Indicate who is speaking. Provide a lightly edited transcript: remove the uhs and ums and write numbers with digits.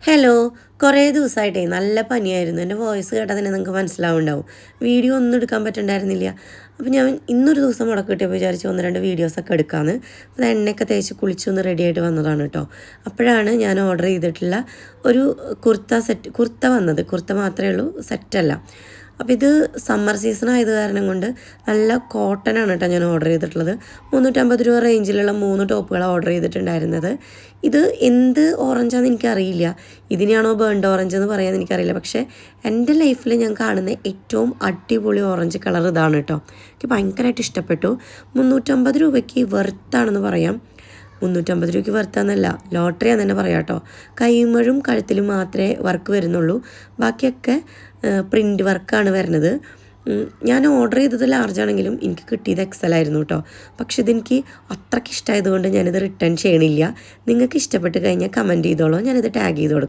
Speaker 1: Hello. കുറേ ദിവസമായിട്ടേ നല്ല പനിയായിരുന്നു. എൻ്റെ വോയിസ് കേട്ടാൽ തന്നെ നിങ്ങൾക്ക് മനസ്സിലാവുണ്ടാവും. വീഡിയോ ഒന്നും എടുക്കാൻ പറ്റുന്നുണ്ടായിരുന്നില്ല. അപ്പോൾ ഞാൻ ഇന്നൊരു ദിവസം മുടക്ക് കിട്ടിയപ്പോൾ വിചാരിച്ചു 1-2 വീഡിയോസൊക്കെ എടുക്കാമെന്ന്. അത് എണ്ണയൊക്കെ തേച്ച് കുളിച്ചൊന്ന് റെഡി ആയിട്ട് വന്നതാണ് കേട്ടോ. അപ്പോഴാണ് ഞാൻ ഓർഡർ ചെയ്തിട്ടുള്ള ഒരു കുർത്ത വന്നത്. കുർത്ത മാത്രമേ ഉള്ളൂ, സെറ്റല്ല. അപ്പോൾ ഇത് സമ്മർ സീസൺ ആയത് കാരണം കൊണ്ട് നല്ല കോട്ടനാണ് കേട്ടോ ഞാൻ ഓർഡർ ചെയ്തിട്ടുള്ളത്. 350 രൂപ റേഞ്ചിലുള്ള 3 ടോപ്പുകളാണ് ഓർഡർ ചെയ്തിട്ടുണ്ടായിരുന്നത്. ഇത് എന്ത് ഓറഞ്ചാണെന്ന് എനിക്കറിയില്ല. ഇതിനെയാണോ ബേൺഡ് ഓറഞ്ച് എന്ന് പറയാൻ എനിക്കറിയില്ല. പക്ഷേ എൻ്റെ ലൈഫിൽ ഞാൻ കാണുന്ന ഏറ്റവും അടിപൊളി ഓറഞ്ച് കളർ ഇതാണ് കേട്ടോ. എനിക്ക് ഭയങ്കരമായിട്ട് ഇഷ്ടപ്പെട്ടു. 350 രൂപയ്ക്ക് വെർത്താണെന്ന് പറയാം. 350 രൂപയ്ക്ക് വെർത്താന്നല്ല, ലോട്ടറിയാന്ന് തന്നെ പറയാം കേട്ടോ. കൈമഴും കഴുത്തിലും മാത്രമേ വർക്ക് വരുന്നുള്ളൂ. ബാക്കിയൊക്കെ പ്രിൻ്റ് വർക്കാണ് വരുന്നത്. ഞാൻ ഓർഡർ ചെയ്തത് ലാർജ് ആണെങ്കിലും എനിക്ക് കിട്ടിയത് എക്സൽ ആയിരുന്നു കേട്ടോ. പക്ഷെ ഇതെനിക്ക് അത്രയ്ക്ക് ഇഷ്ടമായതുകൊണ്ട് ഞാനിത് റിട്ടേൺ ചെയ്യണില്ല. നിങ്ങൾക്ക് ഇഷ്ടപ്പെട്ട് കഴിഞ്ഞാൽ കമൻറ്റ് ചെയ്തോളൂ, ഞാനിത് ടാഗ് ചെയ്ത് കൊടുക്കും.